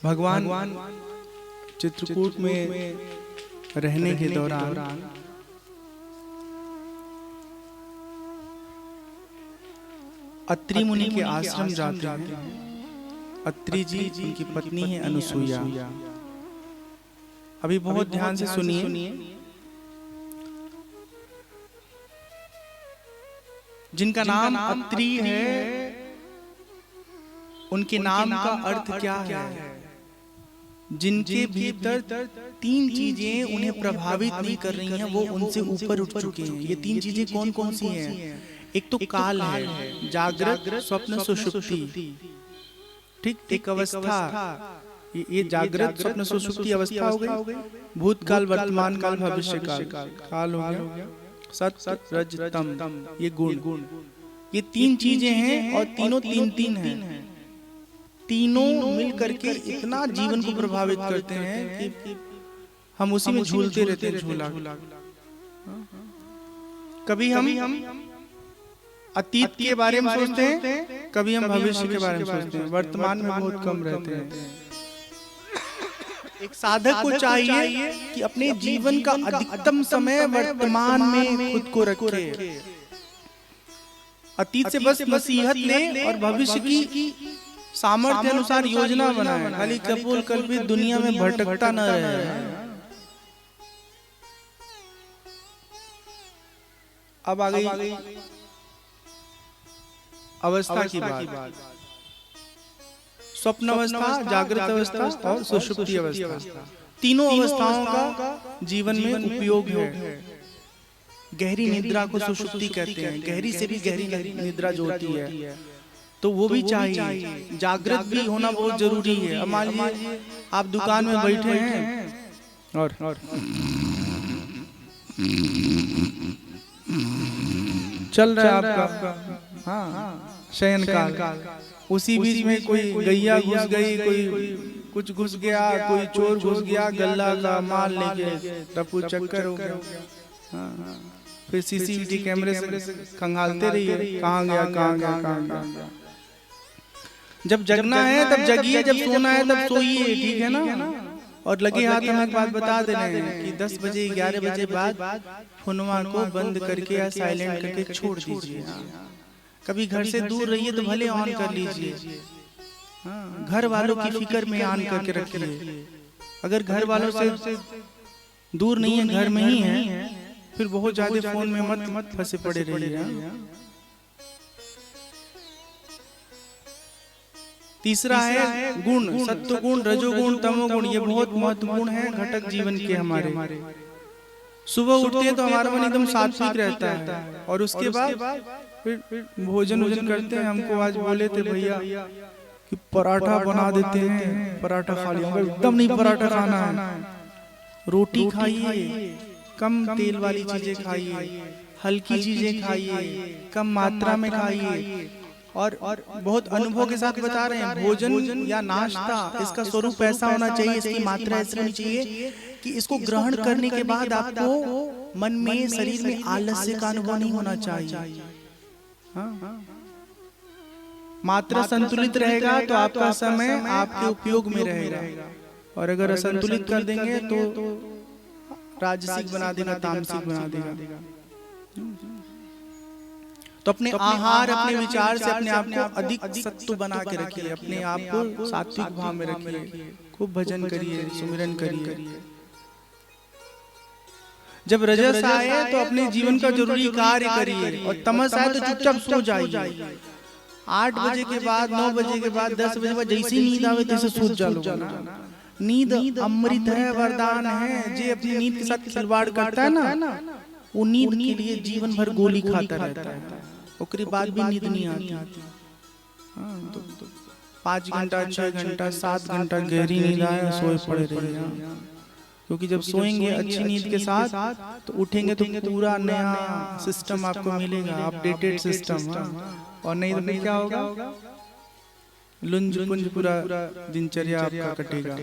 भगवान चित्रकूट में रहने के दौरान अत्रि मुनि के आश्रम जाते हैं। अत्रि जी उनकी पत्नी है अनुसुईया। अभी बहुत ध्यान से सुनिए। जिनका नाम अत्रि है, उनके नाम का अर्थ क्या है? जिनके भीतर तीन चीजें उन्हें प्रभावित नहीं कर रही हैं, वो उनसे ऊपर उठ चुके हैं। ये तीन चीजें कौन कौन सी हैं? एक तो काल है, जागृत, स्वप्न, सुषुप्ति। ठीक, एक अवस्था, ये जागृत, स्वप्न, सुषुप्ति अवस्था हो गई। भूतकाल, वर्तमान काल, भविष्य काल हो गया। सत, रज, तम, ये गुण। ये तीन चीजें हैं और तीनों तीन हैं। तीनों मिल करके इतना जीवन को प्रभावित करते हैं कि हम उसी में झूलते रहते हैं, झूला। कभी हम अतीत के बारे में सोचते हैं, कभी हम भविष्य के बारे में सोचते हैं, वर्तमान में बहुत कम रहते हैं। एक साधक को चाहिए कि अपने जीवन का अधिकतम समय वर्तमान में खुद को रखे। अतीत से बस नसीहत ले और भविष्य की सामर्थ्य अनुसार योजना बनाए, खाली कपोल कल्पित दुनिया में भटकता न रहे। अब आ गई अवस्था की बात। स्वप्न अवस्था, जागृत अवस्था और सुषुप्ति अवस्था, तीनों अवस्थाओं का जीवन में उपयोग है। गहरी निद्रा को सुषुप्ति कहते हैं। गहरी से भी गहरी निद्रा जो होती है, तो वो भी चाहिए। जागृत भी होना बहुत जरूरी है। अब मान लीजिए आप दुकान में बैठे हैं और चल रहा है आपका शयन काल। उसी बीच में कोई गैया घुस गई, कोई कुछ घुस गया, कोई चोर घुस गया, गल्ला का माल लेके टप्पू चक्कर हो गया। फिर सीसीटीवी कैमरे से खंगालते रहिए, कहाँ गया। जब जगना है तब जगिए, जब सोना है तब सोइए, ठीक है ना। और लगे हाथ हम एक बात बता दे रहे हैं कि 10 बजे 11 बजे बाद फोनवा को बंद करके या साइलेंट करके छोड़ दीजिए। कभी घर से दूर रहिए तो भले ऑन कर लीजिए। घर वालों की फिक्र में ऑन करके रखिए। अगर घर वालों से दूर नहीं है, घर में ही है, फिर बहुत ज्यादा फोन में मत फंसे पड़े रहिए। तीसरा है गुण, सत्व गुण, रजोगुण, तमोगुण। ये बहुत महत्वपूर्ण है घटक जीवन के हमारे। सुबह उठते हैं तो हमारा मन एकदम सात्विक रहता है, और उसके बाद फिर भोजन करते हैं। हमको आज बोले थे भैया कि पराठा बना देते हैं, पराठा खा लिया। एकदम नहीं, पराठा खाना है। रोटी खाइए, कम तेल वाली चीजें खाइए, हल्की चीजें खाइए, कम मात्रा में खाइए। और बहुत अनुभव के साथ बता रहे हैं, भोजन या नाश्ता, इसका स्वरूप ऐसा होना चाहिए, इसकी मात्रा ऐसी होनी चाहिए कि इसको ग्रहण करने के बाद आपको मन में, शरीर में आलस्य का अनुभव नहीं होना चाहिए। मात्रा संतुलित रहेगा तो आपका समय आपके उपयोग में रहेगा, और अगर असंतुलित कर देंगे तो राजसिक बना देगा, तामसिक बना देगा। तो अपने आहार, अपने विचार से अपने आप को अधिक सत्व बना के रखिए, अपने आप को सात्विक भाव में रखिए। खूब भजन करिए, सुमिरन करिए। जब रजस आए तो अपने जीवन का जरूरी कार्य करिए, और तमस आए तो चुपचाप सो जाइए। 8 बजे के बाद, 9 बजे के बाद, 10 बजे के बाद जैसी नींद आवे तैसे सो जाओ ना। नींद अमृत है, वरदान है। जो अपनी नींद के साथ खिलवाड़ करता है ना, वो नींद के लिए जीवन भर गोली खाता रहता है, उसके बाद भी नींद नहीं आती। 5 घंटा, 6 घंटा, 7 घंटा गहरी नींद आए, सोए पड़े रहिए। क्योंकि जब सोएंगे अच्छी नींद के साथ तो उठेंगे तो पूरा नया सिस्टम आपको मिलेगा, अपडेटेड सिस्टम। और नहीं तो फिर क्या होगा, लुंज पुंज पूरा दिनचर्या आपका कटेगा।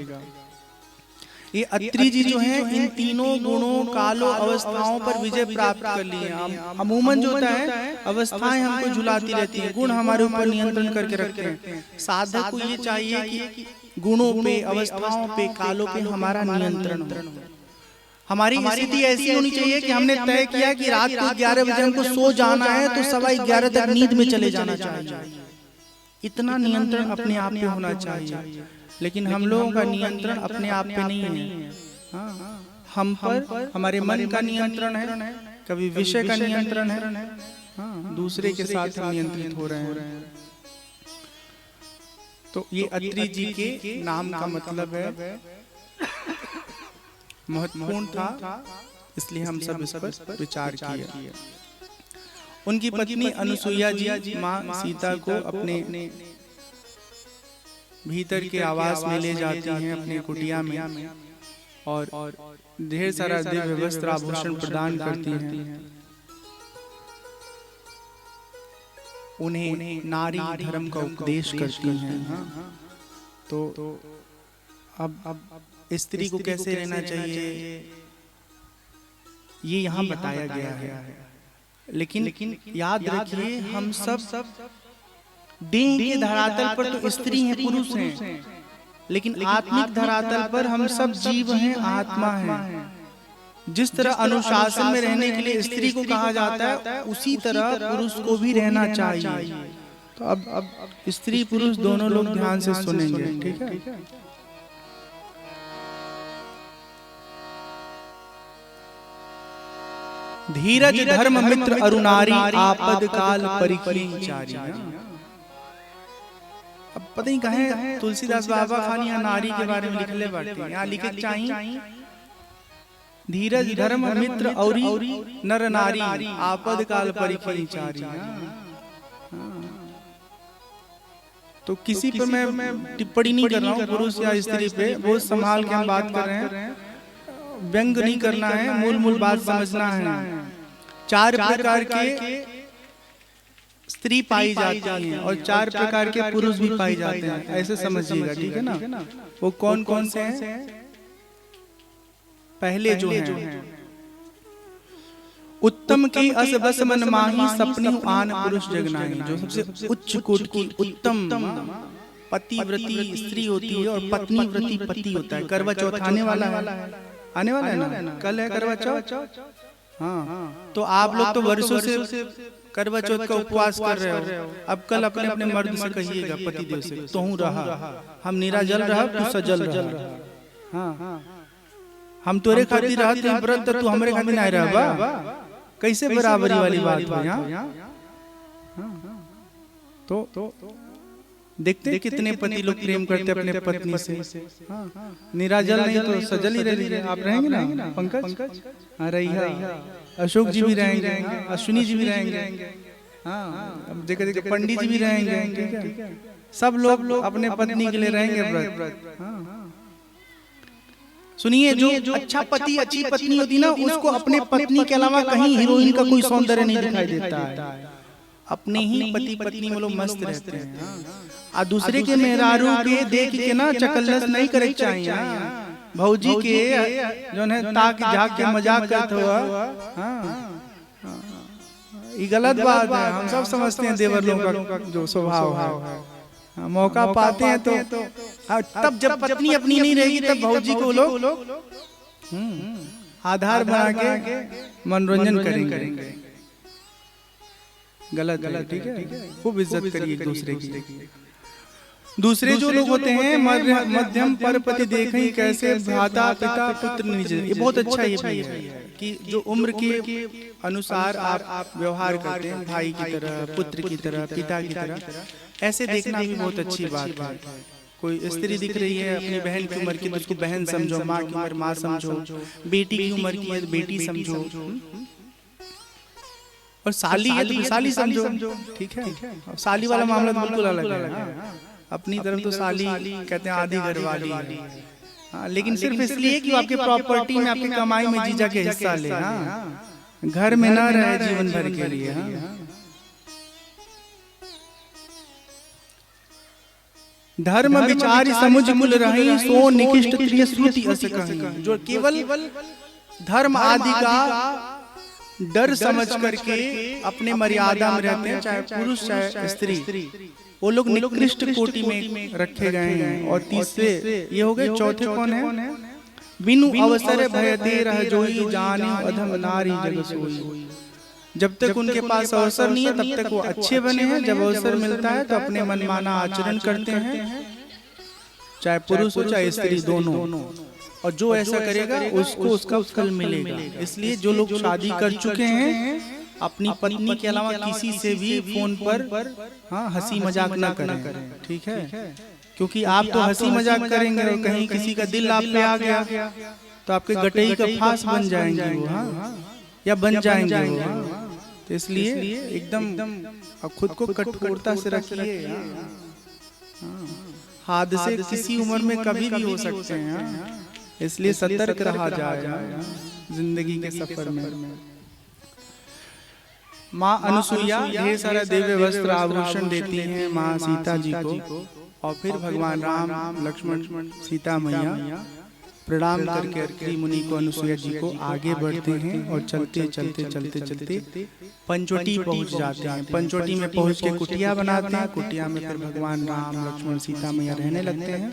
ये अत्रि जी जो हैं, इन तीनों गुणों, कालों, अवस्थाओं पर विजय प्राप्त कर लिए। अमूमन जो होता है, अवस्थाएं हमको झुलाती रहती है, गुण हमारे ऊपर नियंत्रण करके रखते हैं। साधक को ये चाहिए कि गुणों पे, अवस्थाओं पे, कालों पे हमारा नियंत्रण हो। हमारी स्थिति ऐसी होनी चाहिए कि हमने तय किया कि रात को 11 बजे हमको सो जाना है तो 11:15 तक नींद में चले जाना चाहिए। इतना नियंत्रण अपने आप पे होना चाहिए। लेकिन हम लोगों का नियंत्रण अपने आप पे नहीं है। हम पर हमारे मन का नियंत्रण है, कभी विषय का नियंत्रण है, दूसरे के साथ हम नियंत्रित हो रहे हैं। तो ये अत्रि जी के नाम का मतलब है महत्वपूर्ण था, इसलिए हम सब इस पर विचार किए। उनकी पत्नी अनुसुईया जी माँ सीता को अपने भीतर के आवास में ले जाती हैं, अपने कुटिया में, और ढेर सारा दिव्य वस्त्र आभूषण प्रदान करती हैं। उन्हें नारी धर्म का उपदेश करती हैं। तो अब स्त्री को कैसे रहना चाहिए ये यहाँ बताया गया है। लेकिन याद रखिए, हम सब देह के धरातल पर तो स्त्री हैं, पुरुष हैं, लेकिन आत्मिक धरातल पर हम सब जीव हैं, आत्मा हैं। जिस तरह अनुशासन में रहने के लिए स्त्री को कहा जाता है, उसी तरह पुरुष को भी रहना चाहिए। तो अब स्त्री पुरुष दोनों लोग ध्यान से सुनेंगे, ठीक है। धीरज धर्म मित्र अरुनारी, आपद काल परिचारी। अब पता नहीं कहे तुलसीदास बाबा खान यहाँ नारी के बारे में लिखले बाटे, यहाँ लिखे चाहिए धीरज धर्म मित्र औरी नर नारी, आपद काल परिचारी। तो किसी पर मैं टिप्पणी नहीं कर रहा हूँ, पुरुष या स्त्री पे, बहुत संभाल के हम बात कर रहे हैं, व्यंग नहीं करना है, मूल बात समझना है। 4 प्रकार के स्त्री पाई जाती हैं और 4 प्रकार के पुरुष भी पाई जाते हैं, ऐसे समझिएगा, ठीक है ना। वो कौन कौन से हैं? पहले जो हैं, उत्तम की अस बस मन माही, सपनी आन पुरुष जगनाही। जो सबसे उच्च कोटि की उत्तम पतिव्रती स्त्री होती है और पत्नी व्रती पति होता है। करवा चौथ आने वाला है ना, कल है करवा चौथ। हाँ, तो आप लोग तो वर्षों से करवा चौथ का उपवास कर रहे हो। अब कल अपने अपने मर्द से कहिएगा, पति देव से, तो हूँ रहा हम निराजल रहा, तू सजल रहा। हाँ, हम तोरे खातिर रहा, तू व्रत, तू हमरे खातिर नहीं रहा। कैसे बराबरी वाली बात हो यहाँ। तो देखते हैं कितने पति लोग प्रेम करते अपने पत्नी से। निराजल नहीं तो सजल ही रह। आप रहेंगे ना पंकज? हाँ, रही अशोक जी भी रहेंगे, अश्विनी जी भी रहेंगे, हाँ, देखे पंडित जी भी रहेंगे, ठीक है। सब लोग अपने पत्नी के लिए रहेंगे व्रत। सुनिए, जो अच्छा पति अच्छी पत्नी होती ना, उसको अपने पत्नी के अलावा कहीं हीरोइन का कोई सौंदर्य नहीं दिखाई देता है। अपने ही पति पत्नी में लोग मस्त रहते हैं। और दूसरे के मेहरारू के देख के ना चकल्लस नहीं करे चाहिए। भौजी के जो है ताक झाक के मजाक करते हुआ, ये गलत बात है। हम सब समझते हैं देवर लोगों का जो स्वभाव है, मौका पाते हैं तो तब जब पत्नी अपनी नहीं रहेगी तब भौजी को लोग आधार बना के मनोरंजन करेंगे। गलत, ठीक है। खूब इज्जत करिए एक दूसरे की। दूसरे जो लोग होते हैं, मध्यम परपति देखें कैसे भ्राता पिता पुत्र निज। ये बहुत अच्छा ये भी है कि जो उम्र के अनुसार आप व्यवहार करते हैं, भाई की तरह, पुत्र की तरह, पिता की तरह, ऐसे देखना भी बहुत अच्छी बात है। कोई स्त्री दिख रही है अपनी बहन की उम्र की तो उसको बहन समझो, माँ की उम्र माँ समझो, बेटी की उम्र की है तो बेटी समझो, और साली है तो साली समझो, ठीक है। साली वाला मामला बिल्कुल अलग है। अपनी तरफ तो साली कहते हैं आधी घर वाली, लेकिन सिर्फ इसलिए कि आपके प्रॉपर्टी में, आपकी कमाई में जीजा के हिस्सा ले, घर में ना रहे जीवन भर के लिए। धर्म विचार समुझ कुल रही, सो निकृष्ट प्रिय श्रुति अस कही। जो केवल धर्म आदि का डर समझ करके अपने मर्यादा में रहते हैं, चाहे पुरुष चाहे स्त्री, वो लोग निकृष्ट कोटि में रखे गए हैं। और तीसरे ये हो गए। चौथे कौन है? बिनु अवसर भय दे रह जोई जाने अधम नारी जग सोई। जब तक उनके पास अवसर नहीं है तब तक वो अच्छे बने हैं। जब अवसर मिलता है तो अपने मनमाना आचरण करते हैं, चाहे पुरुष हो चाहे स्त्री, दोनों। और जो ऐसा करेगा उसको उसका फल मिलेगा। इसलिए जो लोग शादी कर चुके हैं अपनी पत्नी के अलावा किसी से भी फोन पर हंसी मजाक ना करें, ठीक है? क्योंकि आप तो हंसी मजाक करेंगे और कहीं किसी का दिल आप पे आ गया तो आपके गटई का फांस बन जाएंगे वो, या बन जाएंगे वो। तो इसलिए एकदम खुद को कठोरता से रखिए। हादसे किसी उम्र में कभी भी हो सकते हैं, इसलिए सतर्क रहा जाए जिंदगी के सफर में। माँ अनुसुईया ढेर सारा दिव्य वस्त्र आभूषण देती हैं माँ सीता जी को। और फिर भगवान राम, लक्ष्मण, सीता मैया प्रणाम करके अत्रि मुनि को, अनुसुईया जी को आगे बढ़ते हैं और चलते चलते चलते चलते पंचवटी पहुंच जाते हैं। पंचवटी में पहुंच के कुटिया बनाते हैं। कुटिया में फिर भगवान राम, लक्ष्मण, सीता मैया रहने लगते हैं।